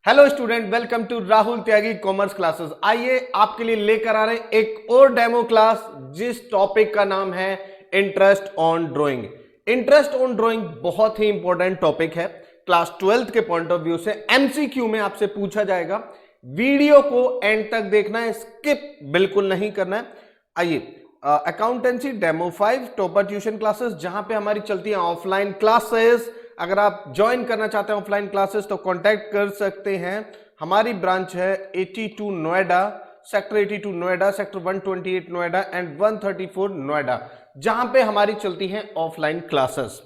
Hello student, welcome to Rahul Tyagi commerce classes. आइए आपके लिए लेकर आ रहे हैं एक और डेमो क्लास जिस टॉपिक का नाम है interest on drawing. Interest on drawing बहुत ही इंपॉर्टेंट टॉपिक है। क्लास 12th के पॉइंट ऑफ व्यू से एमसीक्यू में आपसे पूछा जाएगा। वीडियो को एंड तक देखना है, स्किप बिल्कुल नहीं करना है। आइए, accountancy demo 5 topper tuition classes, जहां पे हमारी चलती है ऑफलाइन क्लासेस। अगर आप ज्वाइन करना चाहते हैं ऑफलाइन क्लासेस तो कांटेक्ट कर सकते हैं। हमारी ब्रांच है 82 Noida, sector 82 Noida, sector 128 Noida and 134 Noida, जहां पे हमारी चलती हैं ऑफलाइन क्लासेस।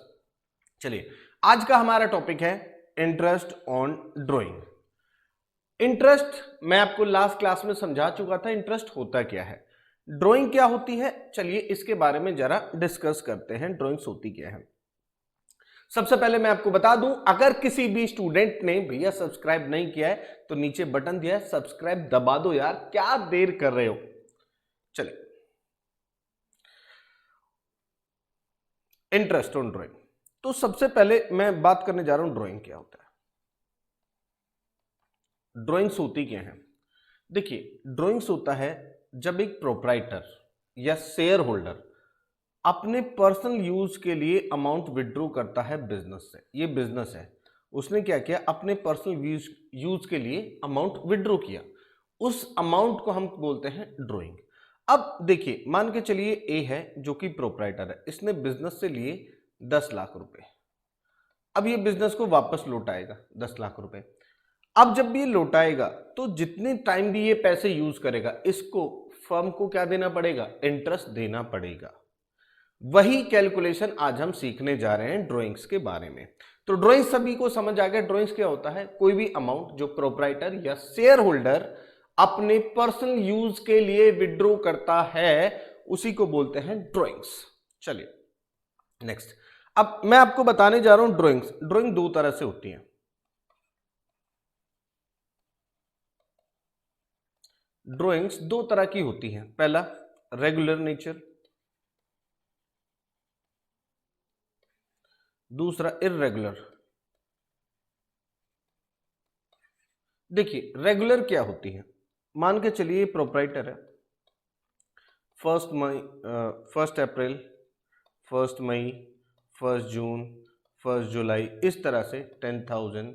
चलिए, आज का हमारा टॉपिक है इंटरेस्ट ऑन ड्राइंग। इंटरेस्ट मैं आपको लास्ट क्लास में समझा चुका था। इंटरेस्ट होता क्या है, ड्राइंग क्या होती है, चलिए इसके बारे में जरा डिस्कस करते हैं। ड्राइंग्स होती क्या है। सबसे पहले मैं आपको बता दूं, अगर किसी भी स्टूडेंट ने भैया सब्सक्राइब नहीं किया है तो नीचे बटन दिया है, सब्सक्राइब दबा दो यार, क्या देर कर रहे हो। चलिए, इंटरेस्ट ऑन ड्राइंग। तो सबसे पहले मैं बात करने जा रहा हूं ड्राइंग क्या होता है, ड्राइंग्स होती क्या है। देखिए, ड्राइंग्स होता है जब एक प्रोप्राइटर या शेयर होल्डर अपने पर्सनल यूज के लिए अमाउंट विड्रॉ करता है बिजनेस से। ये बिजनेस है, उसने क्या किया, अपने पर्सनल यूज के लिए अमाउंट विड्रॉ किया, उस अमाउंट को हम बोलते हैं ड्राइंग। अब देखिए, मान के चलिए ए है जो कि प्रोप्राइटर है, इसने बिजनेस से लिए 10 लाख रुपए। अब ये बिजनेस को वापस लौटाएगा 10 लाख रुपए। अब जब ये लौटाएगा तो जितने टाइम भी ये पैसे यूज करेगा, इसको फर्म को क्या देना पड़ेगा, इंटरेस्ट देना पड़ेगा। वही कैलकुलेशन आज हम सीखने जा रहे हैं ड्राइंग्स के बारे में। तो ड्राइंग सभी को समझ आ गया। ड्राइंग्स क्या होता है, कोई भी अमाउंट जो प्रोप्राइटर या शेयर होल्डर अपने पर्सनल यूज के लिए विड्रॉ करता है, उसी को बोलते हैं ड्राइंग्स। चलिए नेक्स्ट, अब मैं आपको बताने जा रहा हूं ड्राइंग्स। ड्राइंग दो तरह से होती है। ड्राइंग्स दो तरह की होती हैं। पहला रेगुलर नेचर, दूसरा इर्रेगुलर। देखिए, रेगुलर क्या होती है, मान के चलिए प्रोप्राइटर है, 1 अप्रैल, 1 मई, 1 जून, 1 जुलाई, इस तरह से 10,000,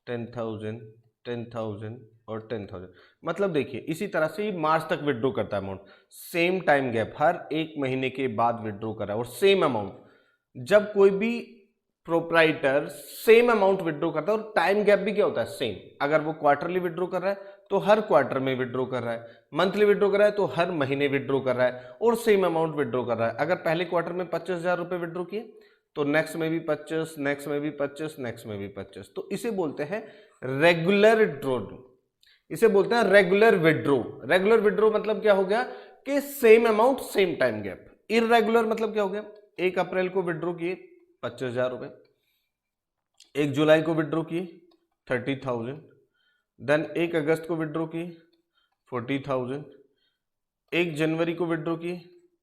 10,000, 10,000 और 10,000। मतलब देखिए, इसी तरह से ये मार्च तक विड्रॉ करता है अमाउंट। सेम टाइम गैप, हर एक महीने के बाद विड्रॉ कर रहा है और सेम अमाउंट। जब कोई भी प्रोप्राइटर सेम अमाउंट विड्रॉ करता है, और टाइम गैप भी क्या होता है, सेम। अगर वो क्वार्टरली विड्रॉ कर रहा है तो हर क्वार्टर में विड्रॉ कर रहा है, मंथली विड्रॉ कर रहा है तो हर महीने विड्रॉ कर रहा है, और सेम अमाउंट विड्रॉ कर रहा है। अगर पहले क्वार्टर में 25,000 रुपए विड्रॉ किए तो नेक्स्ट में भी 25, नेक्स्ट में भी 25, नेक्स्ट में भी 25। तो इसे बोलते हैं रेगुलर ड्रॉ, इसे बोलते हैं रेगुलर विड्रॉ। रेगुलर विड्रॉ मतलब क्या हो गया कि same amount same time gap. Irregular मतलब क्या हो गया, 1 अप्रैल को विड्रॉ किए 25,000 रुपए, 1 जुलाई को विड्रॉ किए 30,000, देन 1 अगस्त को विड्रॉ किए 40,000, 1 जनवरी को विड्रॉ किए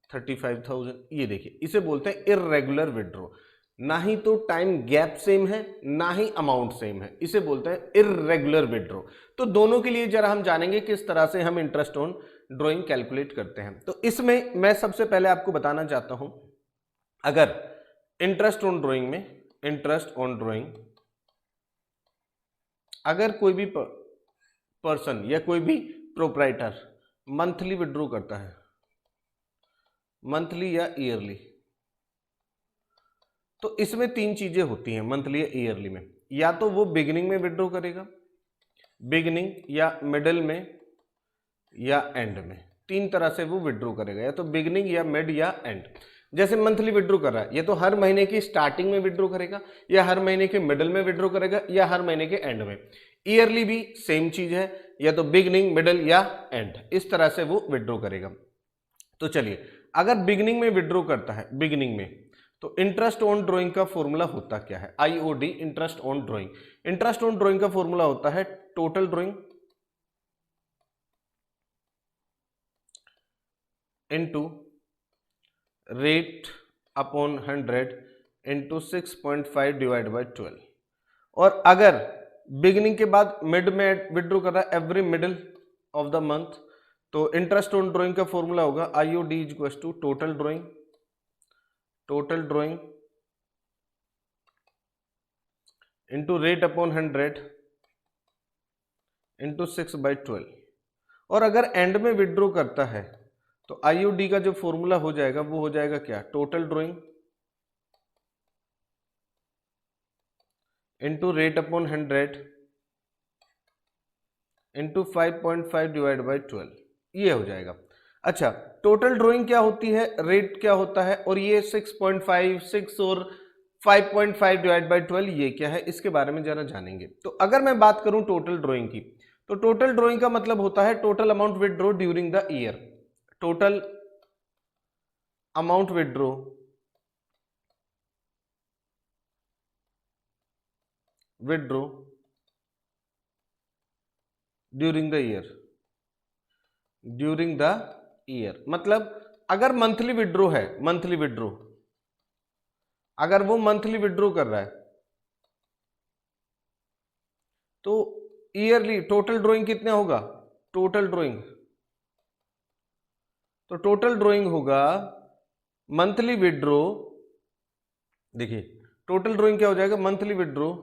35,000। ये देखिए, इसे बोलते हैं इररेगुलर विड्रॉ। ना ही तो टाइम गैप सेम है, ना ही अमाउंट सेम है, इसे बोलते हैं इररेगुलर विड्रॉ। तो दोनों के लिए जरा हम जानेंगे किस तरह से हम इंटरेस्ट ऑन ड्राइंग कैलकुलेट करते हैं। तो इसमें मैं सबसे पहले आपको बताना चाहता हूं, अगर इंटरेस्ट ऑन ड्राइंग में, इंटरेस्ट ऑन ड्राइंग, अगर कोई भी पर्सन या कोई भी प्रोप्राइटर मंथली विड्रॉ करता है, मंथली या ईयरली, तो इसमें तीन चीजें होती हैं मंथली या ईयरली में। या तो वो बिगिनिंग में विड्रॉ करेगा, बिगिनिंग या मिडिल में या एंड में, तीन तरह से वो विड्रॉ करेगा, या तो बिगिनिंग या मिड या एंड। जैसे मंथली विड्रॉ कर रहा है, ये तो हर महीने की स्टार्टिंग में विड्रॉ करेगा, या हर महीने के मिडिल में विड्रॉ करेगा, या हर महीने के एंड में। ईयरली भी सेम चीज है, या तो बिगिनिंग, मिडिल या एंड, इस तरह से वो विड्रॉ करेगा। तो चलिए, अगर बिगिनिंग में विड्रॉ करता है, बिगिनिंग में, तो इंटरेस्ट ऑन ड्राइंग का फॉर्मूला होता क्या है, IOD, interest on drawing. Interest on drawing का फॉर्मूला होता है total drawing into rate upon 100 into 6.5 divide by 12। और अगर बिगिनिंग के बाद मिड में विड्रॉ कर रहा है, every middle of the month. तो इंटरेस्ट ऑन ड्रॉइंग का फॉर्मूला होगा IOD equal to total drawing into rate upon 100 into 6/12। और अगर एंड में विड्रॉ करता है तो IOD का जो फॉर्मूला हो जाएगा वो हो जाएगा क्या, total drawing into rate upon 100 into 5.5 divide by 12, ये हो जाएगा। अच्छा, टोटल ड्रॉइंग क्या होती है, रेट क्या होता है, और ये 6.5, 6 और 5.5 डिवाइड बाई 12 ये क्या है, इसके बारे में जरा जानेंगे। तो अगर मैं बात करूं टोटल ड्रॉइंग की, तो टोटल ड्रॉइंग का मतलब होता है total amount withdraw during the year, total amount withdraw during the year, मतलब अगर मंथली विड्रॉ है, अगर वो मंथली विड्रॉ कर रहा है तो ईयरली टोटल ड्रॉइंग कितना होगा, टोटल ड्रॉइंग होगा मंथली विड्रॉ। देखिए टोटल ड्रॉइंग क्या हो जाएगा, मंथली विड्रॉ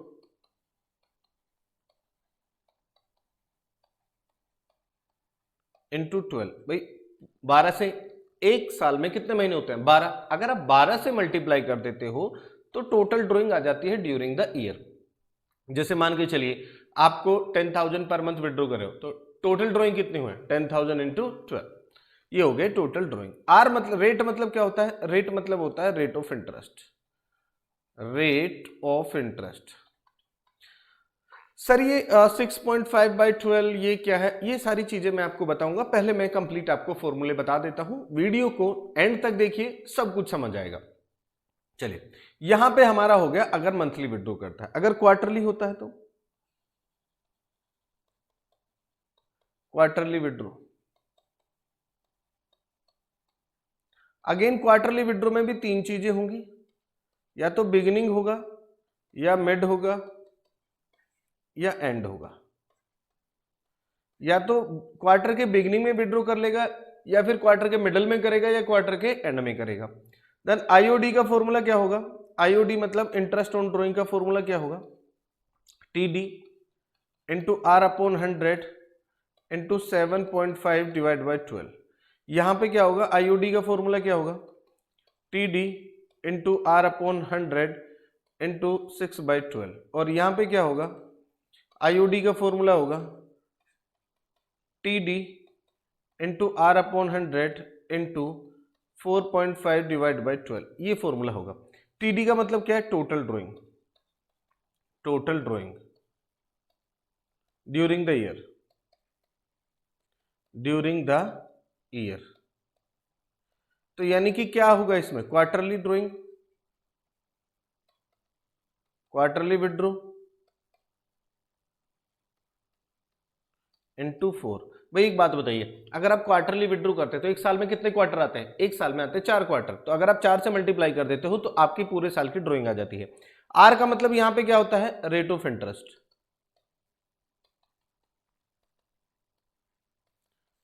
इंटू 12। भाई 12 से, एक साल में कितने महीने होते हैं, 12। अगर आप 12 से मल्टीप्लाई कर देते हो तो टोटल ड्रॉइंग आ जाती है ड्यूरिंग द ईयर। जैसे मान के चलिए आपको 10,000 पर मंथ विड्रॉ कर रहे हो, तो टोटल ड्रॉइंग कितनी हुए, 10,000 इंटू 12, ये हो गए टोटल ड्रॉइंग। आर मतलब, रेट मतलब क्या होता है, रेट मतलब होता है रेट ऑफ इंटरेस्ट। सर ये 6.5/12 ये क्या है, ये सारी चीजें मैं आपको बताऊंगा। पहले मैं कंप्लीट आपको फॉर्मूले बता देता हूं, वीडियो को एंड तक देखिए, सब कुछ समझ आएगा। चलिए यहां पे हमारा हो गया अगर मंथली विड्रॉ करता है, अगर क्वार्टरली होता है तो quarterly withdraw. Again quarterly withdraw में भी तीन चीजें होंगी, या तो बिगिनिंग होगा, या मिड होगा, या एंड होगा। या तो क्वार्टर के बिगिनिंग में विड्रॉ कर लेगा, या फिर क्वार्टर के मिडल में करेगा, या क्वार्टर के एंड में करेगा। देन IOD का फॉर्मूला क्या होगा, IOD मतलब इंटरेस्ट ऑन ड्रॉइंग का फॉर्मूला क्या होगा, TD into R upon 100 into 7.5 divide by 12। यहां पे क्या होगा, IOD का फॉर्मूला क्या होगा, TD into R upon 100 into 6/12। और यहां पे क्या होगा, IOD का फॉर्मूला होगा TD into R upon 100 into 4.5 divide by 12, ये फॉर्मूला होगा। TD का मतलब क्या है, total drawing during the year. तो यानी कि क्या होगा इसमें, क्वार्टरली विड्रॉ इंटू 4। भाई एक बात बताइए, अगर आप क्वार्टरली विड्रॉ करते हैं तो एक साल में कितने क्वार्टर आते हैं, एक साल में आते हैं 4 क्वार्टर। तो अगर आप 4 से मल्टीप्लाई कर देते हो तो आपकी पूरे साल की ड्राइंग आ जाती है। आर का मतलब यहां पे क्या होता है, रेट ऑफ इंटरेस्ट।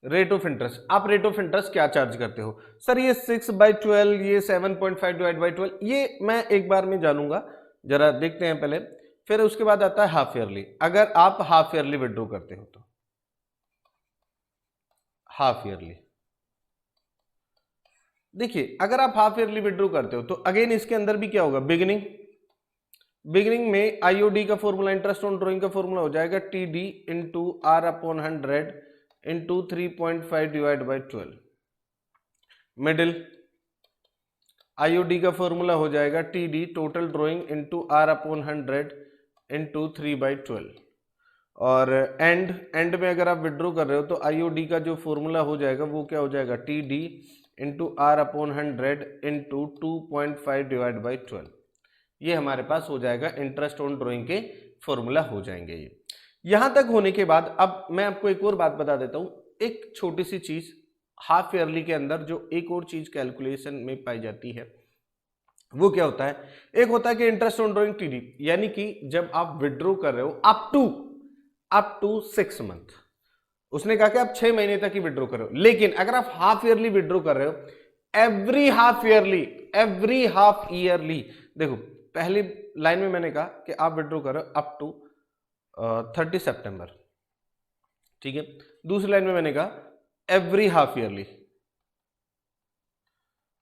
आप रेट ऑफ इंटरेस्ट क्या चार्ज करते हो, सर ये 6/12, ये 7.5 डिवाइड बाई 12, ये मैं एक बार में जानूंगा, जरा देखते हैं पहले। फिर उसके बाद आता है हाफ ईयरली। अगर आप हाफ ईयरली विड्रॉ करते हो तो हाफ ईयरली, देखिए अगर आप हाफ ईयरली विड्रॉ करते हो तो अगेन इसके अंदर भी क्या होगा, बिगिनिंग में IOD का फॉर्मूला, इंटरेस्ट ऑन ड्रॉइंग का फॉर्मूला हो जाएगा TD into R upon 100 into 3.5 divide by 12। Middle IOD का फॉर्मूला हो जाएगा TD total drawing into R upon 100 into 3/12। और एंड में अगर आप विड्रॉ कर रहे हो तो IOD का जो फॉर्मूला हो जाएगा वो क्या हो जाएगा, TD into R upon 100 into 2.5 divide by 12। ये हमारे पास हो जाएगा, इंटरेस्ट ऑन ड्रॉइंग के फॉर्मूला हो जाएंगे ये। यहां तक होने के बाद अब मैं आपको एक और बात बता देता हूं, एक छोटी सी चीज हाफ ईयरली के अंदर जो एक और चीज कैलकुलेशन में पाई जाती है, वो क्या होता है, एक होता है कि इंटरेस्ट ऑन ड्रॉइंग टीडी, यानी कि जब आप विड्रॉ कर रहे हो अप टू 6 मंथ, उसने कहा कि आप 6 महीने तक ही विड्रॉ कर रहे हो। लेकिन अगर आप हाफ ईयरली विड्रॉ कर रहे हो, एवरी हाफ ईयरली, देखो पहली लाइन में मैंने कहा कि आप विड्रॉ कर रहे हो अप टू 30 सितंबर, ठीक है। दूसरी लाइन में मैंने कहा एवरी हाफ ईयरली,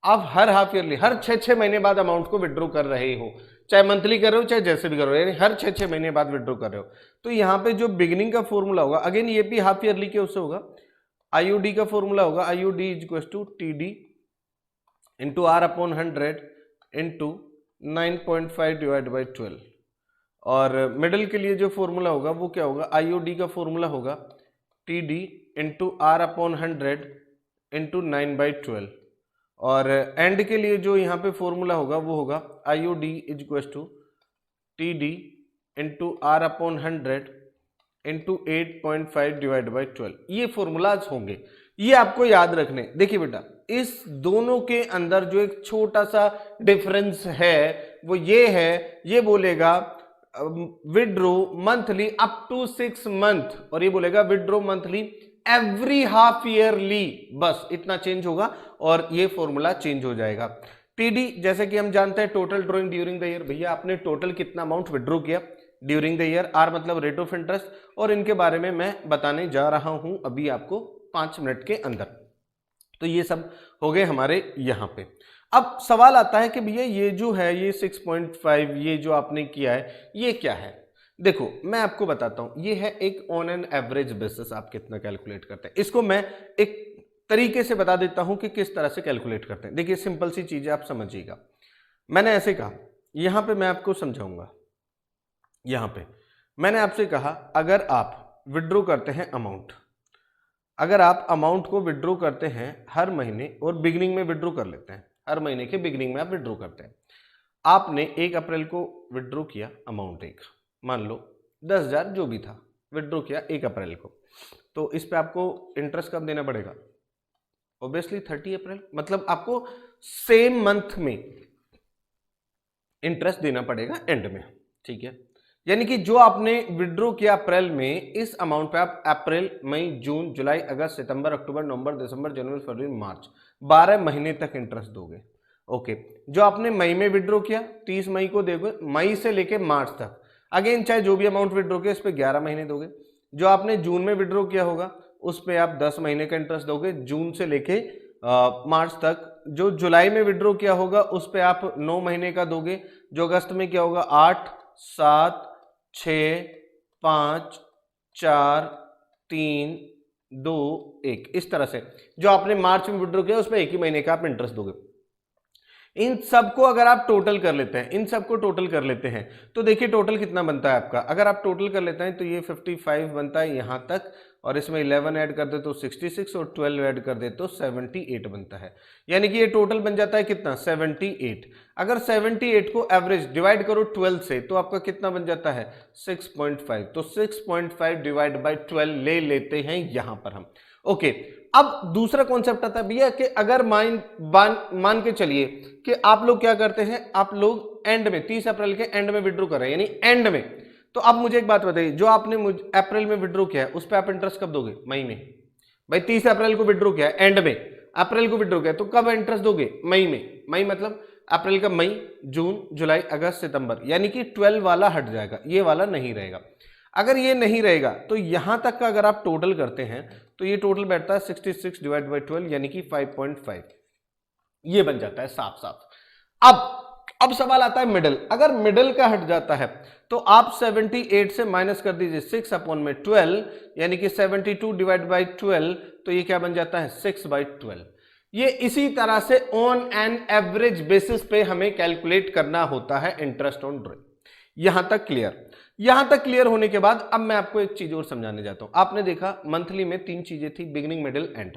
आप हर हाफ ईयरली, हर 6 महीने बाद अमाउंट को विड्रॉ कर रहे हो, चाहे मंथली कर रहे हो चाहे जैसे भी कर रहे हो, यानी हर 6 महीने बाद विड्रॉ कर रहे हो। तो यहाँ पे जो बिगिनिंग का फॉर्मूला होगा, अगेन ये भी हाफ ईयरली के उससे होगा, आईयूडी का फॉर्मूला होगा, IOD is equal to TD into R upon 100 into 9.5 divide by 12। और मिडल के लिए जो फॉर्मूला होगा वो क्या होगा, आईयूडी का फॉर्मूला होगा TD into R upon 100 into 9/12। और एंड के लिए जो यहाँ पे फॉर्मूला होगा वो होगा IOD is equal to TD into R upon 100 into 8.5 divide by 12। ये फॉर्मूलाज होंगे, ये आपको याद रखने। देखिए बेटा, इस दोनों के अंदर जो एक छोटा सा डिफरेंस है वो ये है, ये बोलेगा withdraw monthly up to 6 month, और ये बोलेगा withdraw monthly every half yearly, बस इतना चेंज होगा और ये फॉर्मूला चेंज हो जाएगा। टीडी जैसे कि हम जानते हैं total drawing during the year, भैया आपने टोटल कितना अमाउंट विड्रॉ किया ड्यूरिंग द ईयर, आर मतलब रेट ऑफ इंटरेस्ट, और इनके बारे में मैं बताने जा रहा हूं अभी आपको 5 मिनट के अंदर। तो ये सब हो गए हमारे यहाँ पे। अब सवाल आता है कि भैया ये जो है ये 6.5 ये जो आपने किया है ये क्या है। देखो मैं आपको बताता हूं, ये है एक ऑन एन एवरेज बेसिस आप कितना कैलकुलेट करते हैं। इसको मैं एक तरीके से बता देता हूं कि किस तरह से कैलकुलेट करते हैं। देखिए सिंपल सी चीज है, आप समझिएगा। मैंने ऐसे कहा, यहां पे मैं आपको समझाऊंगा। यहां पे मैंने आपसे कहा अगर आप विड्रॉ करते हैं अमाउंट, अगर आप अमाउंट को विड्रॉ करते हैं हर महीने और बिगिनिंग में विड्रॉ कर लेते हैं, हर महीने के बिगिनिंग में आप विड्रॉ करते हैं, आपने 1 अप्रैल को विड्रॉ किया अमाउंट, एक मान लो 10,000 जो भी था, विड्रॉ किया 1 अप्रैल को, तो इस पे आपको इंटरेस्ट कब देना पड़ेगा, ऑब्वियसली 30 अप्रैल, मतलब आपको सेम मंथ में इंटरेस्ट देना पड़ेगा एंड में, ठीक है। यानी कि जो आपने विड्रॉ किया अप्रैल में, इस अमाउंट पे आप अप्रैल मई जून जुलाई अगस्त सितंबर अक्टूबर नवंबर दिसंबर जनवरी फरवरी मार्च 12 महीने तक इंटरेस्ट दोगे। ओके, जो आपने मई में विड्रॉ किया 30 मई को दोगे, मई से लेके मार्च तक, अगेन चाहे जो भी अमाउंट विड्रॉ किया इस पे 11 महीने दोगे। जो आपने जून में विड्रॉ किया होगा उस पे आप 10 महीने का इंटरेस्ट दोगे जून से लेके मार्च तक। जो जुलाई में विड्रॉ किया होगा उस पे आप 9 महीने का दोगे। जो अगस्त में क्या होगा 8 7 6 5 4 3 2 1, इस तरह से जो आपने मार्च में विड्रॉ किया उस पे 1 ही महीने का आप इंटरेस्ट दोगे। इन सबको अगर आप टोटल कर लेते हैं, इन सबको टोटल कर लेते हैं तो देखिए टोटल कितना बनता है आपका। अगर आप टोटल कर लेते हैं तो ये 55 बनता है यहां तक, और इसमें 11 ऐड कर दे तो 66 और 12 ऐड कर दे तो 78 बनता है। यानी कि ये टोटल बन जाता है कितना 78। अगर 78 को एवरेज डिवाइड करो 12 से तो आपका कितना बन जाता है 6.5। तो 6.5 डिवाइड बाई 12 ले लेते हैं यहां पर हम। ओके, अब दूसरा कॉन्सेप्ट आता है भैया कि अगर मान के चलिए कि आप लोग क्या करते हैं, आप लोग एंड में 30 अप्रैल के एंड में विड्रॉ कर रहे हैं, यानी एंड में, तो अब मुझे एक बात बताइए, जो आपने अप्रैल में विड्रॉ किया है उस पर आप इंटरेस्ट कब दोगे, मई में। भाई 30 अप्रैल को विड्रॉ किया है एंड में, अप्रैल को विड्रॉ किया तो कब इंटरेस्ट दोगे, मई में। मई मतलब अप्रैल का मई जून जुलाई अगस्त सितंबर, यानी कि 12 वाला हट जाएगा, ये वाला नहीं रहेगा। अगर ये नहीं रहेगा तो यहां तक का अगर आप टोटल करते हैं तो ये टोटल बैठता है 66 डिवाइड बाई 12 यानी कि 5.5, ये बन जाता है साफ साफ। अब सवाल आता है मिडिल। अगर मिडिल का हट जाता है तो आप 78 से माइनस कर दीजिए 6 अपॉन में 12 यानी कि 72 डिवाइड बाई 12, तो ये क्या बन जाता है 6/12। ये इसी तरह से ऑन एन एवरेज बेसिस पे हमें कैलकुलेट करना होता है इंटरेस्ट ऑन ड्रॉइंग। यहां तक क्लियर। यहां तक क्लियर होने के बाद अब मैं आपको एक चीज और समझाने जाता हूं। आपने देखा मंथली में 3 चीजें थी, बिगिनिंग मिडिल एंड।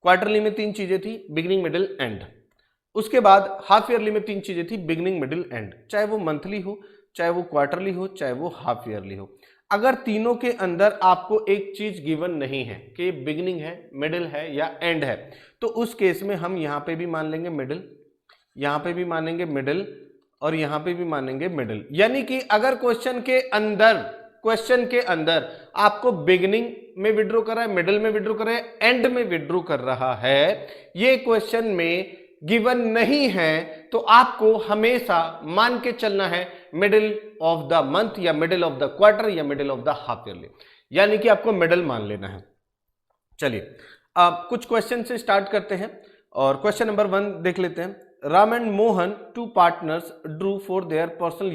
क्वार्टरली में 3 चीजें थी, बिगिनिंग मिडिल एंड। उसके बाद हाफ ईयरली में 3 चीजें थी, बिगिनिंग मिडिल एंड। चाहे वो मंथली हो, चाहे वो क्वार्टरली हो, चाहे वो हाफ ईयरली हो। अगर तीनों के अंदर आपको एक चीज गिवन नहीं है कि बिगिनिंग है, मिडिल है या एंड है, तो उस केस में हम यहां पे भी मान लेंगे मिडिल, यहां पे भी मानेंगे मिडिल और यहां पे भी मानेंगे मिडिल। यानी कि अगर क्वेश्चन के अंदर आपको बिगिनिंग में विड्रॉ कर रहा है, मिडिल में विड्रॉ कर रहा है, एंड में विड्रॉ कर रहा है, ये क्वेश्चन में गिवन नहीं है, तो आपको हमेशा मान के चलना है मिडिल ऑफ द मंथ या मिडिल ऑफ द क्वार्टर या middle of the half yearly, यानी कि आपको मिडिल मान लेना है। चलिए अब कुछ क्वेश्चन से स्टार्ट करते हैं और क्वेश्चन नंबर 1 देख लेते हैं। Ram and Mohan, two partners, drew for their personal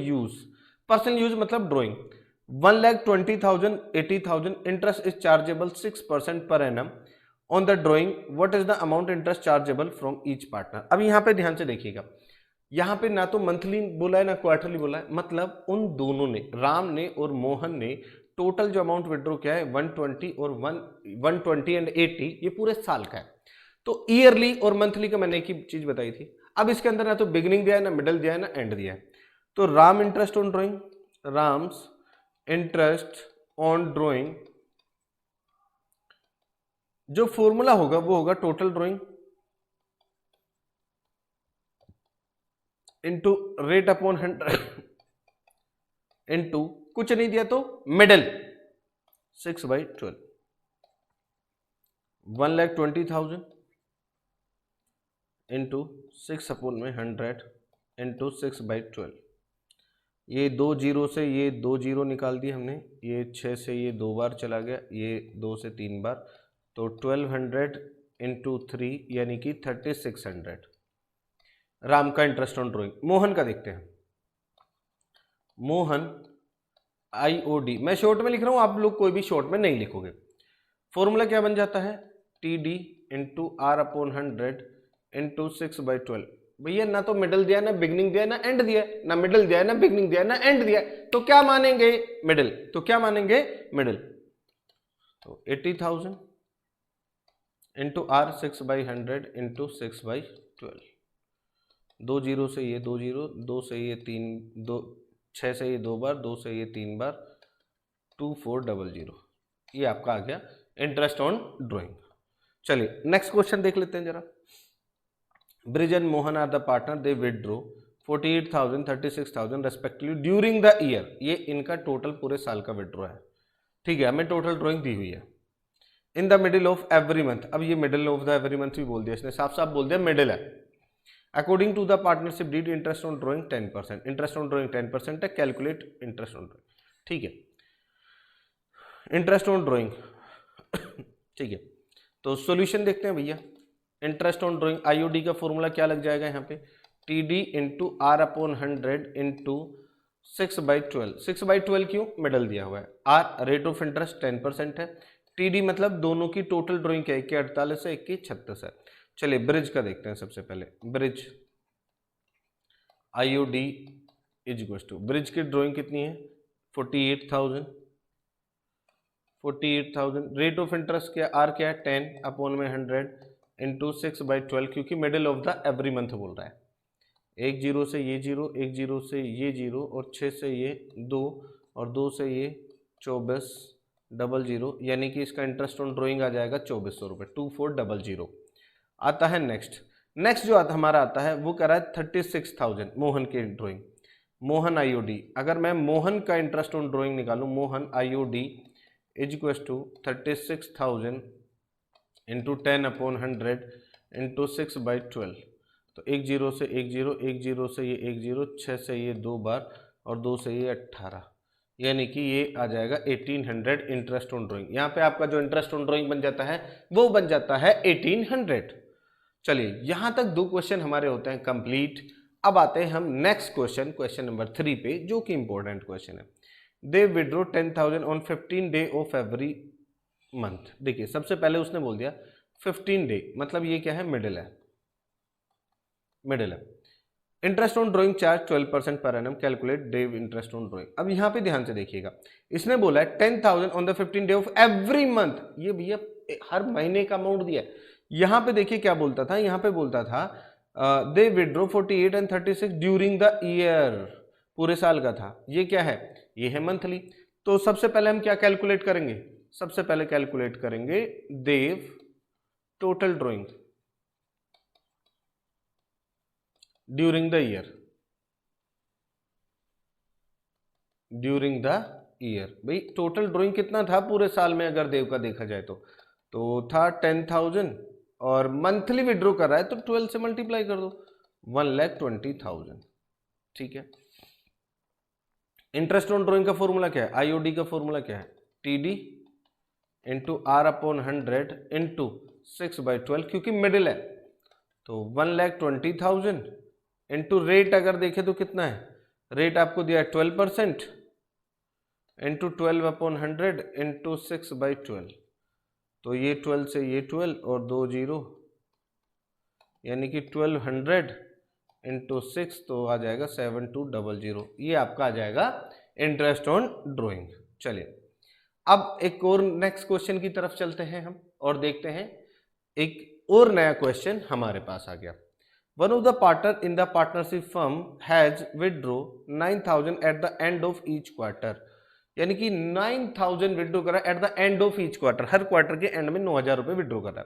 use मतलब drawing 1,20,000, 80,000, interest is chargeable 6% per annum on the drawing, what is the amount interest chargeable from each partner. अब यहाँ पे ध्यान से देखिएगा, यहाँ पे ना तो मंथली बोला है ना क्वार्टरली बोला है, मतलब उन दोनों ने, राम ने और मोहन ने टोटल जो अमाउंट विड्रॉ किया है 120 और 120 एंड 80, ये पूरे साल का है। तो ईयरली और मंथली का मैंने एक ही चीज बताई थी। अब इसके अंदर ना तो बिगिनिंग दिया है, ना मिडल दिया है, ना एंड दिया है। तो Ram interest on drawing, Ram's interest on drawing, जो फॉर्मूला होगा वो होगा total drawing into rate upon 100 into कुछ नहीं दिया तो मिडल 6/12, 1,20,000 इंटू 6/100 इंटू 6/12। ये 2 जीरो से ये 2 जीरो निकाल दिए हमने, ये 6 से ये 2 बार चला गया, ये 2 से 3 बार, तो 1200 इंटू 3 यानी कि 3600 राम का इंटरेस्ट ऑन ड्रॉइंग। मोहन का देखते हैं। मोहन IOD, मैं शॉर्ट में लिख रहा हूं, आप लोग कोई भी शॉर्ट में नहीं लिखोगे। फॉर्मूला क्या बन जाता है, TD इंटू R/100 इंटू 6/12। भैया ना तो मिडल दिया, ना बिगनिंग दिया, ना एंड दिया, ना मिडल दिया, ना बिगनिंग दिया, ना एंड दिया, तो क्या मानेंगे मिडल, तो 80,000 इंटू R 6/100 इंटू 6/12, 2 जीरो से ये 2 जीरो, 2 से ये 3, 2 6 से ये 2 बार, 2 से ये 3 बार, 2400, ये आपका आ गया इंटरेस्ट ऑन ड्रॉइंग। चलिए नेक्स्ट क्वेश्चन देख लेते हैं जरा। Brij and Mohan are the partner, they withdraw 48,000, 36,000 respectively during the year. ये इनका टोटल पूरे साल का विड्रॉ है, ठीक है, हमें टोटल ड्रॉइंग दी हुई है। In the middle of every month, अब ये middle of the every month भी बोल दिया इसने, साफ साफ बोल दिया मिडिल है। According to the partnership deed, interest on drawing 10%, interest on drawing 10% है, कैलकुलेट इंटरेस्ट ऑन ड्रॉइंग, ठीक है, इंटरेस्ट ऑन ड्रॉइंग ठीक है। तो सॉल्यूशन देखते हैं भैया। इंटरेस्ट ऑन ड्रॉइंग IOD का फॉर्मूला क्या लग जाएगा यहाँ पे, TD इंटू R/100 इंटू 6/12। 6/12 क्यों, मिडल दिया हुआ है। R रेट ऑफ इंटरेस्ट 10% है, TD मतलब दोनों की टोटल ड्रॉइंग क्या है, 48 है, 36 है। चलिए ब्रिज का देखते हैं सबसे पहले। Brij IOD is equal to, Brij की ड्रॉइंग कितनी है 48,000, रेट ऑफ इंटरेस्ट क्या, R क्या है 10/100 इंटू 6/12, क्योंकि middle of the every month बोल रहा है। 1 जीरो से ये जीरो, 1 जीरो से ये जीरो, और 6 से ये 2, और 2 से ये 2400, यानी कि इसका इंटरेस्ट ऑन ड्रॉइंग आ जाएगा 2400 रुपये, 2400 आता है। नेक्स्ट जो हमारा आता है वो कह रहा है 36,000 मोहन की ड्रॉइंग, मोहन IOD। अगर मैं मोहन का इंटरेस्ट ऑन ड्रॉइंग निकालूं, Mohan IOD is equal to 36,000 into 10/100 into 6/12, तो 1 जीरो से 1 जीरो, 1 जीरो से ये 1 जीरो, 6 से ये 2 बार, और 2 से ये 18, यानी कि ये आ जाएगा 1800 इंटरेस्ट ऑन ड्रॉइंग। यहाँ पे आपका जो इंटरेस्ट ऑन ड्रॉइंग बन जाता है वो बन जाता है 1800। चलिए यहाँ तक 2 क्वेश्चन हमारे होते हैं कंप्लीट। अब आते हैं हम नेक्स्ट क्वेश्चन, क्वेश्चन नंबर 3 पे, जो कि इंपॉर्टेंट क्वेश्चन है। They withdraw 10,000 on 15 day of every month. देखिए सबसे पहले उसने बोल दिया 15 डे, मतलब ये क्या है, मिडिल है। Interest on drawing charge 12% per annum, calculate day interest on drawing. अब यहाँ पे ध्यान से देखिएगा, इसने बोला है 10,000 on the 15 day of every month, ये भैया हर महीने का अमाउंट दिया है। यहाँ पे देखिए क्या बोलता था, यहाँ पे बोलता था they withdraw 48 and 36 during the year, पूरे साल का था। ये क्या है, ये है मंथली। तो सबसे पहले हम क्या कैलकुलेट करेंगे, सबसे पहले कैलकुलेट करेंगे their total drawing, during the year, during the year. भाई टोटल ड्राइंग कितना था पूरे साल में अगर देव का देखा जाए तो था 10,000 और मंथली विड्रॉ कर रहा है तो 12 से मल्टीप्लाई कर दो, 1,20,000। ठीक है। इंटरेस्ट ऑन ड्राइंग का फॉर्मूला क्या है, आईओडी का फॉर्मूला क्या है, TD into R upon 100 into 6/12, क्योंकि मिडिल है तो 1,20,000 इंटू रेट अगर देखें तो कितना है, रेट आपको दिया है 12% इंटू 12/100 इंटू 6/12, तो ये 12 से ये 12 और 2 0, यानी कि 1200 इंटू 6 तो आ जाएगा 7200। ये आपका आ जाएगा इंटरेस्ट ऑन ड्राइंग। चलिए अब एक और नेक्स्ट क्वेश्चन की तरफ चलते हैं हम और देखते हैं, एक और नया क्वेश्चन हमारे पास आ गया। One of the partner in the partnership firm has withdraw 9,000 eight the end of each quarter, यानी कि 9,000 विड्रॉ करा eight the end of each quarter, her quarter के एंड में 9,000 रुपए विड्रॉ करा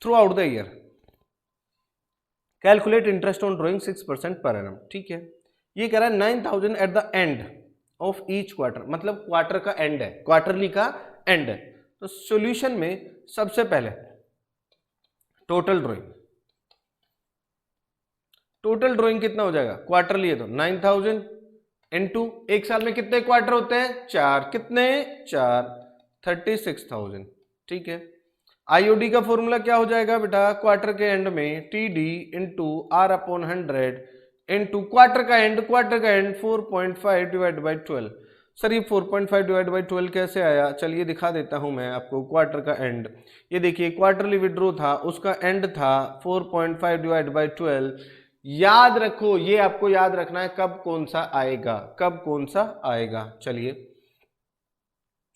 through out the year. Calculate interest on drawing 6% per annum. ठीक है, ये कह रहा है 9,000 eight the end of each quarter, मतलब क्वार्टर का एंड है, क्वार्टरली का एंड है। तो सॉल्यूशन में सबसे पहले टोटल ड्राइंग कितना हो जाएगा, क्वार्टरली है तो 9,000 इनटू एक साल में कितने क्वार्टर होते हैं, 4, कितने 4, 36,000। ठीक है। आईओडी का फॉर्मूला क्या हो जाएगा बेटा, क्वार्टर के एंड में T D into R upon 100 into quarter का एंड 4.5 डिवाइड बाई 12। सर ये 4.5 डिवाइड बाई 12 कैसे आया, चलिए दिखा देता हूं मैं आपको। क्वार्टर का एंड, ये देखिए क्वार्टरली विड्रॉ था, उसका एंड था 4.5 डिवाइड बाई 12। याद रखो, ये आपको याद रखना है कब कौन सा आएगा, कब कौन सा आएगा। चलिए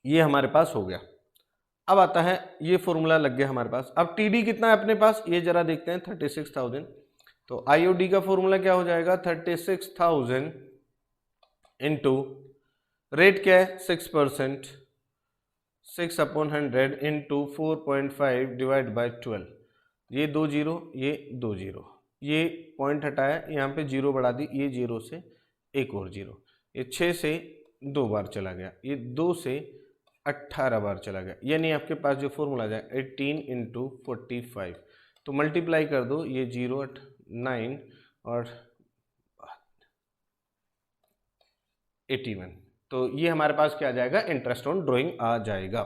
ये हमारे पास हो गया। अब आता है, ये फॉर्मूला लग गया हमारे पास। अब टीडी कितना है अपने पास, ये जरा देखते हैं, 36,000। तो आईओडी का फॉर्मूला क्या हो जाएगा, 36,000 इंटू रेट क्या है 6%, 6/100 इंटू 4.5 डिवाइड बाई 12। ये 2 0, ये 2 0, ये पॉइंट हटाया, यहाँ पे 0 बढ़ा दी, ये 0 से एक और 0, ये 6 से 2 बार चला गया, ये 2 से 18 बार चला गया, यानी आपके पास जो फॉर्मूला जाए 18 इंटू 45। तो मल्टीप्लाई कर दो, ये 0 8 9 और 81, तो ये हमारे पास क्या आ जाएगा, इंटरेस्ट ऑन ड्राइंग आ जाएगा।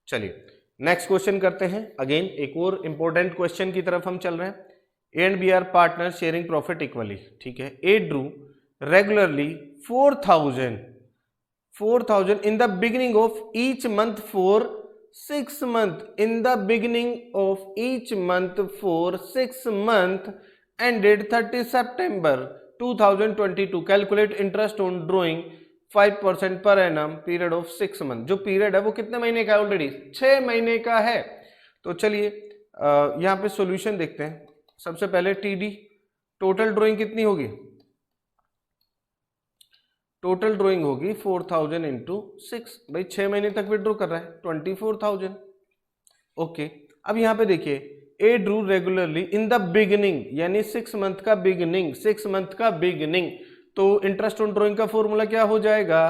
चलिए नेक्स्ट क्वेश्चन करते हैं। अगेन एक और इंपॉर्टेंट क्वेश्चन की तरफ हम चल रहे हैं। A and B are partner sharing profit equally. ठीक है। A drew regularly 4,000 in the beginning of each month for 6 months, in the beginning of each month for 6 months ended 30 September 2022. Calculate interest on drawing 5% per annum period of 6 months। जो period है वो कितने महीने का है, already 6 महीने का है। तो चलिए यहाँ पे सॉल्यूशन देखते हैं। सबसे पहले टीडी, टोटल ड्राइंग कितनी होगी, टोटल ड्राइंग होगी 4,000 इंटू 6, भाई 6 महीने तक विड्रॉ कर रहा है 24,000। ओके, अब यहाँ पे देखिए, A drew regularly in the beginning, यानी 6 मंथ का बिगिनिंग, 6 मंथ का बिगिनिंग। तो इंटरेस्ट ऑन ड्राइंग का फॉर्मूला क्या हो जाएगा,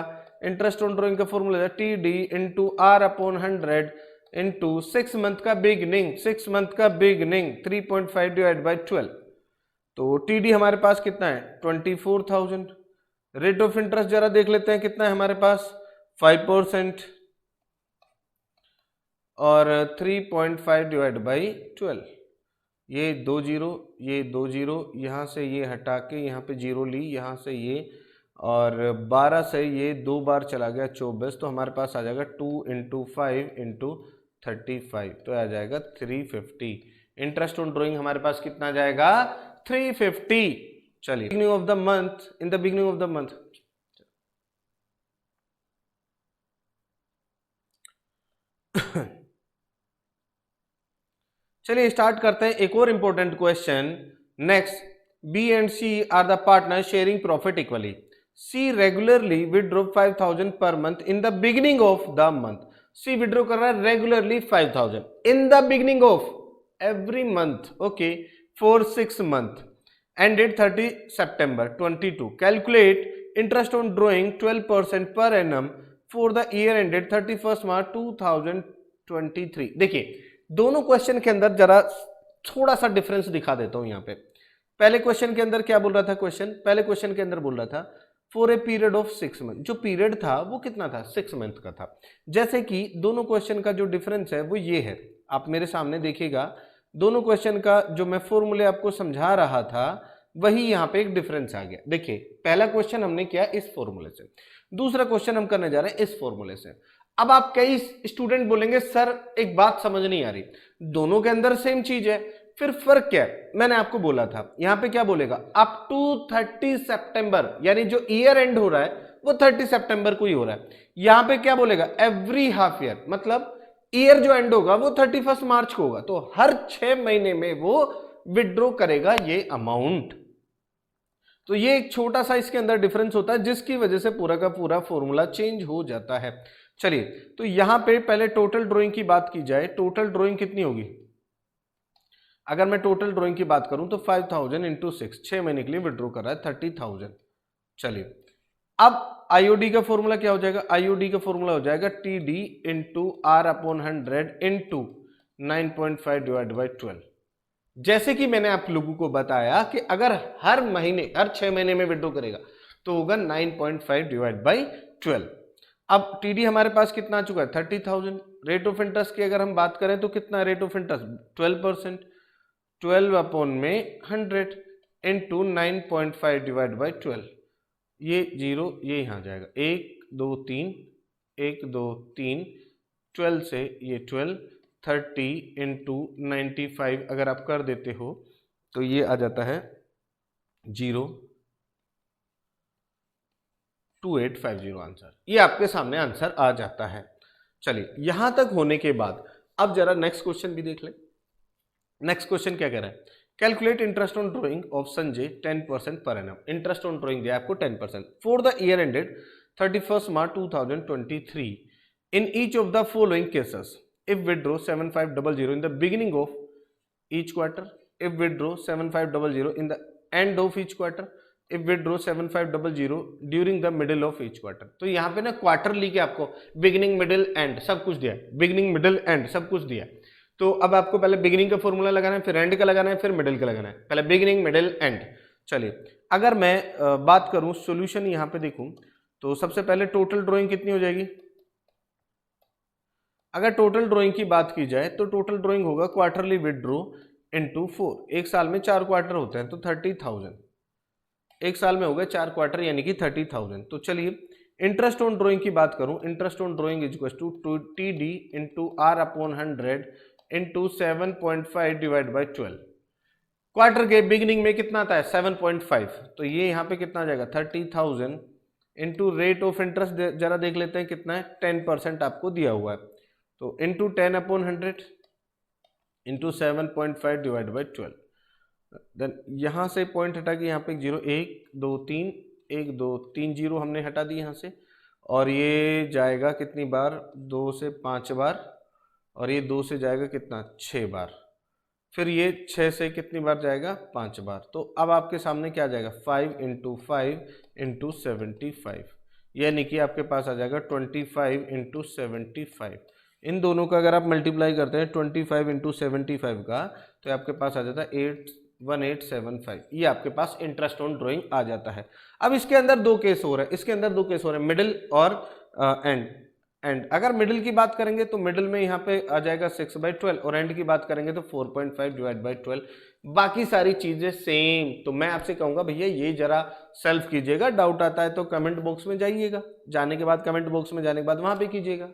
इंटरेस्ट ऑन ड्राइंग का formula T D into R upon 100 into 6 month का बिगिनिंग, 6 मंथ का बिगिनिंग 3.5 डिवाइड बाई 12। तो टी डी हमारे पास कितना है 24,000। रेट ऑफ इंटरेस्ट जरा देख लेते हैं कितना है हमारे पास, 5% और 3.5 डिवाइड बाई 12। ये 2 0, ये 2 0, यहाँ से ये हटा के यहाँ पे 0 ली, यहाँ से ये, और 12 से ये 2 बार चला गया 24, तो हमारे पास आ जाएगा 2 इंटू 5 इंटू 35, तो आ जाएगा 350। इंटरेस्ट ऑन ड्राइंग हमारे पास कितना आ जाएगा 350। चलिए beginning of the month, in the beginning of the month, चलिए स्टार्ट करते हैं एक और important question. Next, B and C are the partner sharing profit equally. C regularly withdraw 5,000 per month in the beginning of the month. C withdraw कर रहा है regularly 5,000 in the beginning of every month, okay, for 6 month. ended 30 September 22. Calculate interest on drawing 12% per annum for the year ended 31st March 2023. देखिए दोनों question के अंदर जरा थोड़ा सा डिफरेंस दिखा देता हूं। यहां पे पहले क्वेश्चन के अंदर क्या बोल रहा था क्वेश्चन, पहले क्वेश्चन के अंदर बोल रहा था for a period of 6 month. जो पीरियड था वो कितना था, 6 मंथ का था। जैसे कि दोनों क्वेश्चन का जो डिफरेंस है वो ये है, आप मेरे सामने देखिएगा, दोनों क्वेश्चन का जो मैं फॉर्मूले आपको समझा रहा था वही यहाँ पे एक डिफरेंस आ गया। देखिए पहला क्वेश्चन हमने किया इस फॉर्मूले से, दूसरा क्वेश्चन हम करने जा रहे हैं इस फॉर्मूले से। अब आप कई स्टूडेंट बोलेंगे सर एक बात समझ नहीं आ रही, दोनों के अंदर सेम चीज है, फिर फर्क क्या है? मैंने आपको बोला था यहां पे क्या बोलेगा, अप टू 30 सितंबर, यानी जो ईयर एंड हो रहा है वो 30 सितंबर को ही हो रहा है। यहां पे क्या बोलेगा, एवरी हाफ ईयर, मतलब ईयर जो एंड होगा वो 31 मार्च को होगा, तो हर 6 महीने में वो विड्रॉ करेगा ये अमाउंट। तो ये एक छोटा सा इसके अंदर डिफरेंस होता है जिसकी वजह से पूरा का पूरा फॉर्मूला चेंज हो जाता है। चलिए तो यहां पे पहले टोटल ड्राइंग की बात की जाए, टोटल ड्राइंग कितनी होगी? अगर मैं टोटल ड्राइंग की बात करूं तो 5000 इंटू 6, 6 महीने के लिए विड्रॉ कर रहा है 30,000। चलिए अब आईओडी का फॉर्मूला क्या हो जाएगा, आईओडी का फॉर्मूला हो जाएगा T D into R upon 100 into 9.5 divide by 12। जैसे कि मैंने आप लोगों को बताया कि अगर हर महीने, हर 6 महीने में विड्रॉ करेगा तो होगा 9.5 डिवाइड बाई 12। अब टीडी हमारे पास कितना आ चुका है, 30,000। रेट ऑफ इंटरेस्ट की अगर हम बात करें तो कितना रेट ऑफ इंटरेस्ट, 12%, 12 अपॉन में 100 इंटू 9.5 डिवाइड बाई 12। ये जीरो ये यहाँ जाएगा, 1 2 3, 1 2 3, 12 से ये 12, 30 इंटू 95 अगर आप कर देते हो तो ये आ जाता है 02850 आंसर। ये आपके सामने आंसर आ जाता है। चलिए यहां तक होने के बाद अब जरा नेक्स्ट क्वेश्चन भी देख लें। नेक्स्ट क्वेश्चन क्या कह रहा है, calculate interest on drawing of Sanjay 10% per annum. Interest on drawing दिया आपको 10% for the year ended 31 March 2023 in each of the following cases. If withdraw 7500 in the beginning of each quarter, if withdraw 7500 in the end of each quarter, if withdraw 7500 during the middle of each quarter। तो यहाँ पे ना quarterly के आपको beginning middle and सब कुछ दिया है, बिगिनिंग मिडिल एंड सब कुछ दिया है। तो अब आपको पहले बिगिनिंग का फॉर्मूला लगाना है, फिर एंड का लगाना है, फिर मिडिल का लगाना है, पहले बिगिनिंग मिडिल एंड। चलिए अगर मैं बात करूं सॉल्यूशन यहाँ पे देखूं तो सबसे पहले टोटल ड्राइंग कितनी हो जाएगी। अगर टोटल ड्राइंग की बात की जाए तो टोटल ड्राइंग होगा क्वार्टरली विड्रॉ इनटू 4, एक साल में 4 क्वार्टर होते हैं तो 30,000, एक साल में हो गए 4 क्वार्टर यानी कि 30,000। तो चलिए इंटरेस्ट ऑन ड्राइंग की बात करूं, interest on drawing is equal to T D into R upon 100 into 7.5 divide by 12। Quarter के बिगिनिंग में कितना आता है 7.5, तो ये यहाँ पे कितना आ जाएगा 30,000 इंटू रेट ऑफ इंटरेस्ट जरा देख लेते हैं कितना है, 10% आपको दिया हुआ है, तो into 10 upon 100 into 7.5 divide by 12। Then यहाँ से पॉइंट हटा के यहाँ पे 0 1 2 3, 1 2 3 जीरो हमने हटा दी यहाँ से, और ये जाएगा कितनी बार 2 से 5 बार, और ये 2 से जाएगा कितना 6 बार, फिर ये 6 से कितनी बार जाएगा 5 बार। तो अब आपके सामने क्या आ जाएगा 5 इंटू 5 इंटू 75, यानी कि आपके पास आ जाएगा 25 इंटू 75। इन दोनों का अगर आप मल्टीप्लाई करते हैं 25 इंटू 75 का तो आपके पास आ जाता है 1875। ये आपके पास इंटरेस्ट ऑन ड्राइंग आ जाता है। अब इसके अंदर दो केस हो रहे हैं, इसके अंदर दो केस हो रहे हैं, मिडिल और एंड। अगर मिडिल की बात करेंगे तो मिडिल में यहाँ पे आ जाएगा 6/12, और एंड की बात करेंगे तो 4.5 डिवाइड बाई 12। बाकी सारी चीजें सेम। तो मैं आपसे कहूंगा भैया ये जरा सेल्फ कीजिएगा, डाउट आता है तो कमेंट बॉक्स में जाइएगा, जाने के बाद कमेंट बॉक्स में जाने के बाद वहां पे कीजिएगा।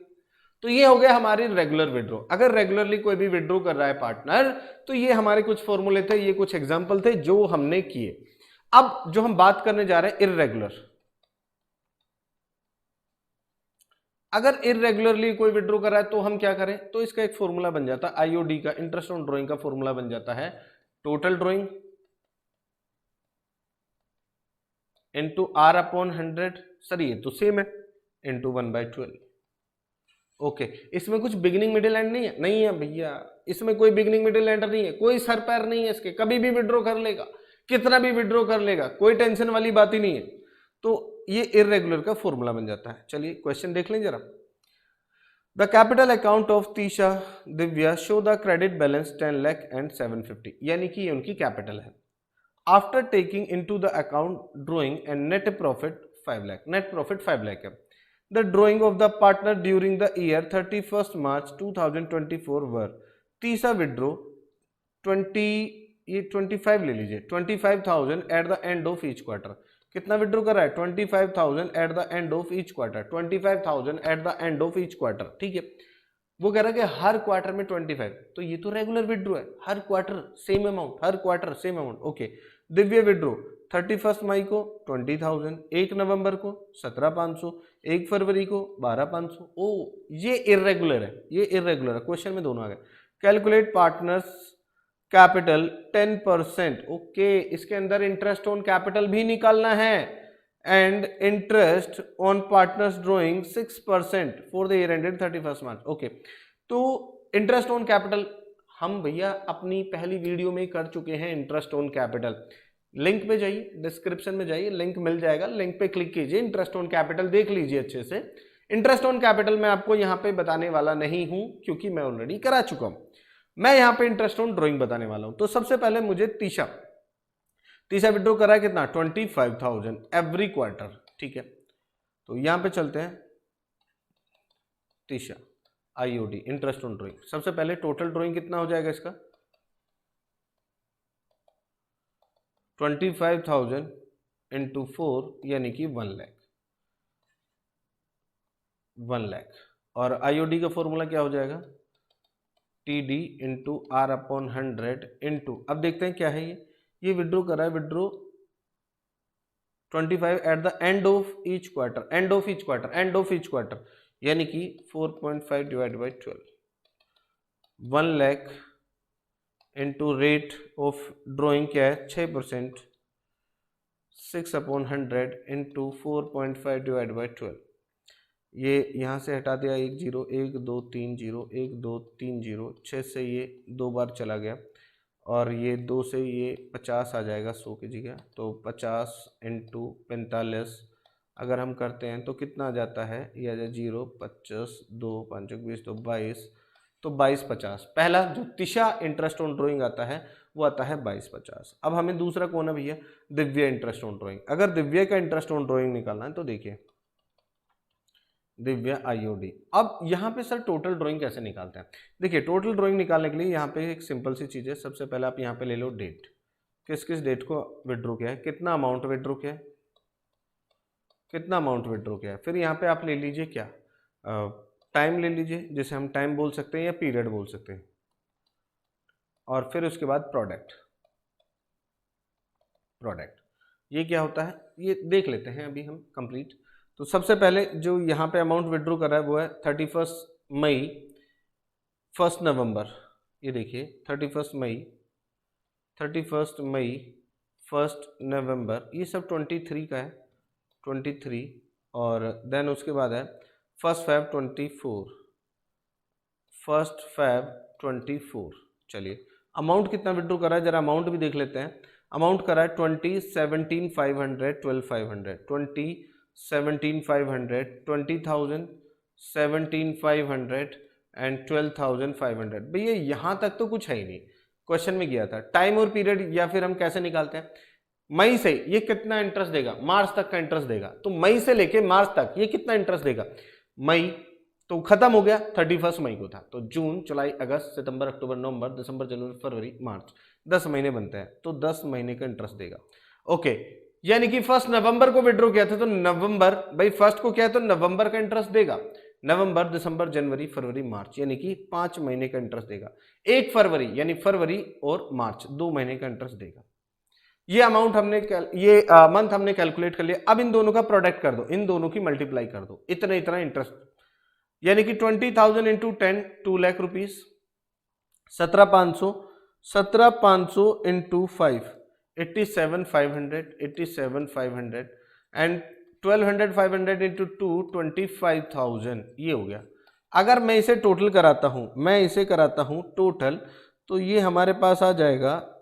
तो ये हो गया हमारी रेगुलर विड्रॉ। अगर रेगुलरली कोई भी विड्रॉ कर रहा है पार्टनर, तो ये हमारे कुछ फॉर्मूले थे, ये कुछ एग्जांपल थे जो हमने किए। अब जो हम बात करने जा रहे हैं इररेगुलर, अगर इररेगुलरली कोई विड्रॉ कर रहा है तो हम क्या करें, तो इसका एक फॉर्मूला बन जाता है आईओडी का, इंटरेस्ट ऑन ड्राइंग का फॉर्मूला बन जाता है total drawing into R upon 100, sir ये तो सेम है, इंटू 1/12। ओके इसमें कुछ बिगिनिंग मिडिल एंड नहीं है, नहीं है भैया, इसमें कोई बिगिनिंग मिडिल एंड नहीं है, कोई सर पैर नहीं है इसके, कभी भी विड्रॉ कर लेगा। कितना भी विड्रॉ कर लेगा, कोई टेंशन वाली बात ही नहीं है। तो ये इररेगुलर का फॉर्मूला बन जाता है। चलिए क्वेश्चन देख लें जरा। The capital account of Tisha Divya show the credit balance 10 lakh and 750, यानी कि ये उनकी कैपिटल है। After taking into the account drawing and net profit 5 lakh, net profit 5 lakh है। The drawing of the partner during the year 31 March 2024 were, तीसरा withdraw 25 ले लीजिए 25,000 at the end of each quarter. कितना विड्रॉ कर रहा है? 25,000 at the end of each quarter, 25,000 at the end of each quarter, ठीक है। वो कह रहा है कि हर क्वार्टर में 25, तो ये तो रेगुलर विड्रॉ है, हर क्वार्टर सेम अमाउंट, हर quarter same amount. Okay, Divya withdraw 31 मई को 20,000, 1 नवंबर को 17,500, 1 फरवरी को 12,500। ओ ये इररेगुलर है, ये इररेगुलर है, क्वेश्चन में दोनों आ गए। कैलकुलेट पार्टनर्स कैपिटल 10%, ओके, इसके अंदर इंटरेस्ट ऑन कैपिटल भी निकालना है and interest on partners drawing 6% for the year ended 31 March. Okay, तो इंटरेस्ट ऑन कैपिटल हम भैया अपनी पहली वीडियो में कर चुके हैं। इंटरेस्ट ऑन कैपिटल लिंक पे जाइए, डिस्क्रिप्शन में जाइए, लिंक मिल जाएगा, लिंक पे क्लिक कीजिए, इंटरेस्ट ऑन कैपिटल देख लीजिए अच्छे से। इंटरेस्ट ऑन कैपिटल मैं आपको यहाँ पे बताने वाला नहीं हूं क्योंकि मैं ऑलरेडी करा चुका हूं। मैं यहाँ पे इंटरेस्ट ऑन ड्रॉइंग बताने वाला हूं। तो सबसे पहले मुझे तीसरा विड्रॉ करा है कितना? 25,000 एवरी क्वार्टर, ठीक है। तो यहां पे चलते हैं तीसरा आईओडी इंटरेस्ट ऑन ड्रॉइंग। सबसे पहले टोटल ड्रॉइंग कितना हो जाएगा इसका? 25,000 इंटू 4 यानी कि 1 लाख, 1 लाख। और आईओडी का फॉर्मूला क्या हो जाएगा? TD into R upon 100 into, अब देखते हैं क्या है ये विड्रॉ कर रहा है, withdraw 25 eight the end of each quarter, and of each quarter, and of each quarter, यानी कि 4.5 divide by 12, 1 lakh into rate of drawing क्या है? 6%, 6 अपॉन 100 इंटू 4.5 डिवाइड बाई 12। ये यहाँ से हटा दिया, 1 0, 1 2 3 0, 1 2 3 0, 6 से ये 2 बार चला गया, और ये 2 से ये 50 आ जाएगा 100 की जगह। तो 50 इंटू 45 अगर हम करते हैं तो कितना आ जाता है? ये आ जाए 0, 25, 2 5 20, तो 22, तो 2250। पहला जो तीसरा इंटरेस्ट ऑन ड्रॉइंग आता है वो आता है 2250। अब हमें दूसरा कौन है भैया? Divya interest on drawing. अगर दिव्य का इंटरेस्ट ऑन ड्रॉइंग निकालना है तो देखिए दिव्या आईओडी। अब यहाँ पे सर टोटल ड्राइंग कैसे निकालते हैं? देखिए टोटल ड्राइंग निकालने के लिए यहाँ पे एक सिंपल सी चीज़ है। सबसे पहले आप यहाँ पे ले लो डेट, किस किस डेट को विड्रॉ किया है, कितना अमाउंट विड्रॉ किया है, कितना अमाउंट विड्रॉ किया है। फिर यहाँ पे आप ले लीजिए क्या, टाइम ले लीजिए, जिसे हम टाइम बोल सकते हैं या पीरियड बोल सकते हैं, और फिर उसके बाद प्रोडक्ट। ये क्या होता है ये देख लेते हैं अभी हम कंप्लीट। तो सबसे पहले जो यहाँ पे अमाउंट विड्रॉ कर रहा है वो है 31 मई, 1 नवंबर। ये देखिए 31 मई, 1 नवंबर, ये सब 23 का है, 23। और देन उसके बाद है 1 Feb 24, 1 Feb 24। चलिए अमाउंट कितना विड्रॉ कर रहा है जरा अमाउंट भी देख लेते हैं। अमाउंट करा है 20, 17,500, 12,500, 20, 17,500, 20,000, 17,500 एंड 12,500। भैया यहाँ तक तो कुछ है ही नहीं, क्वेश्चन में गया था टाइम और पीरियड, या फिर हम कैसे निकालते हैं? मई से ये कितना इंटरेस्ट देगा? मार्च तक का इंटरेस्ट देगा। तो मई से लेके मार्च तक ये कितना इंटरेस्ट देगा? मई तो खत्म हो गया, 31 मई को था, तो जून, जुलाई, अगस्त, सितंबर, अक्टूबर, नवंबर, दिसंबर, जनवरी, फरवरी, मार्च, 10 महीने बनते हैं, तो 10 महीने का इंटरेस्ट देगा। ओके, यानी कि 1 नवंबर को विड्रॉ किया था तो नवंबर, भाई फर्स्ट को क्या है तो नवंबर का इंटरेस्ट देगा, नवंबर, दिसंबर, जनवरी, फरवरी, मार्च, यानी कि 5 महीने का इंटरेस्ट देगा। 1 फरवरी यानी फरवरी और मार्च 2 महीने का इंटरेस्ट देगा। ये अमाउंट हमने ये मंथ हमने कैलकुलेट कर लिया। अब इन दोनों का प्रोडक्ट कर दो, इन दोनों की मल्टीप्लाई कर दो, इतना इतना इंटरेस्ट, यानी कि 20,000 into 10, 2 lakh rupees, 17,500 into 5, 87,500, 87,500 and 12,500 into 2, 25,000। ये हो गया। अगर मैं इसे टोटल कराता हूं, मैं इसे कराता हूं टोटल, तो ये हमारे पास आ जाएगा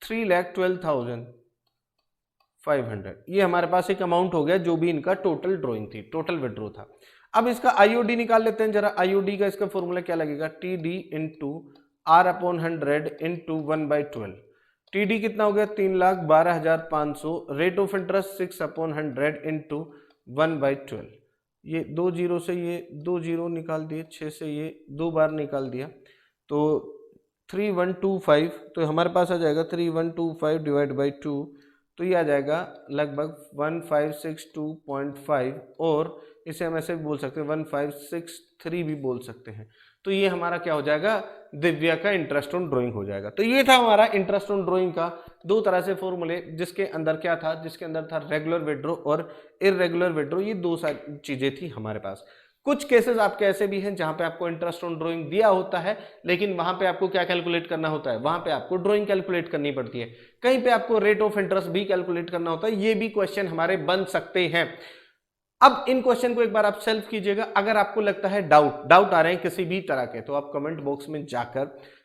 3,12,500, ये हमारे पास एक अमाउंट हो गया जो भी इनका टोटल ड्रॉइंग थी, टोटल विड्रॉ था। अब इसका आईओडी निकाल लेते हैं जरा। आईओडी का इसका फॉर्मूला क्या लगेगा, T D into R upon 100 into 1/12। T D कितना हो गया, 3,12,500, rate of interest 6 upon 100 into 1/12। ये 2 जीरो से ये 2 जीरो निकाल दिए, 6 से ये 2 बार निकाल दिया, तो 3125, तो हमारे पास आ जाएगा 3125 डिवाइड बाई 2, तो ये आ जाएगा लगभग 1562.5, और इसे हम ऐसे भी बोल सकते हैं 1563 भी बोल सकते हैं। तो ये हमारा क्या हो जाएगा, दिव्या का इंटरेस्ट ऑन ड्राइंग हो जाएगा। तो ये था हमारा इंटरेस्ट ऑन ड्राइंग का दो तरह से फॉर्मूले, जिसके अंदर क्या था, जिसके अंदर था रेगुलर विड्रॉ और इररेगुलर विड्रॉ, ये दो सारी चीजें थी हमारे पास। कुछ केसेस आपके ऐसे भी हैं जहां पे आपको इंटरेस्ट ऑन ड्राइंग दिया होता है, लेकिन वहां पे आपको क्या कैलकुलेट करना होता है, वहां पे आपको ड्राइंग कैलकुलेट करनी पड़ती है। कहीं पे आपको रेट ऑफ इंटरेस्ट भी कैलकुलेट करना होता है। ये भी क्वेश्चन हमारे बन सकते हैं। अब इन क्वेश्चन को एक बार आप सेल्फ कीजिएगा। अगर आपको लगता है डाउट आ रहे हैं किसी भी तरह के, तो आप कमेंट बॉक्स में जाकर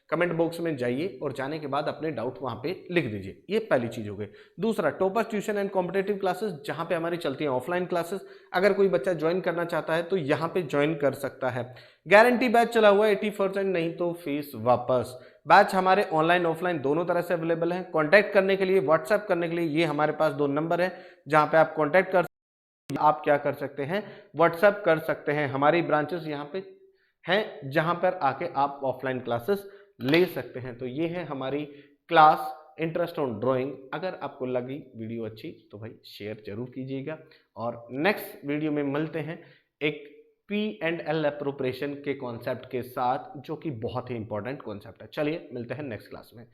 कमेंट बॉक्स में जाइए और जाने के बाद अपने डाउट वहां पे लिख दीजिए। ये पहली चीज हो गई। दूसरा, topper tuition and competitive classes, जहां पे हमारी चलती हैं ऑफलाइन क्लासेस। अगर कोई बच्चा ज्वाइन करना चाहता है तो यहाँ पे ज्वाइन कर सकता है। गारंटी बैच चला हुआ है 80%, नहीं तो फीस वापस। बैच हमारे ऑनलाइन ऑफलाइन दोनों तरह से अवेलेबल है। कॉन्टैक्ट करने के लिए, व्हाट्सएप करने के लिए ये हमारे पास 2 नंबर है जहां पे आप कॉन्टैक्ट कर, आप क्या कर सकते हैं, व्हाट्सएप कर सकते हैं। हमारी ब्रांचेस यहाँ पे हैं जहां पर आके आप ऑफलाइन क्लासेस ले सकते हैं। तो ये है हमारी क्लास इंटरेस्ट ऑन ड्राइंग। अगर आपको लगी वीडियो अच्छी तो भाई शेयर जरूर कीजिएगा, और नेक्स्ट वीडियो में मिलते हैं एक P&L अप्रोप्रिएशन के कॉन्सेप्ट के साथ, जो कि बहुत ही इंपॉर्टेंट कॉन्सेप्ट है। चलिए मिलते हैं नेक्स्ट क्लास में।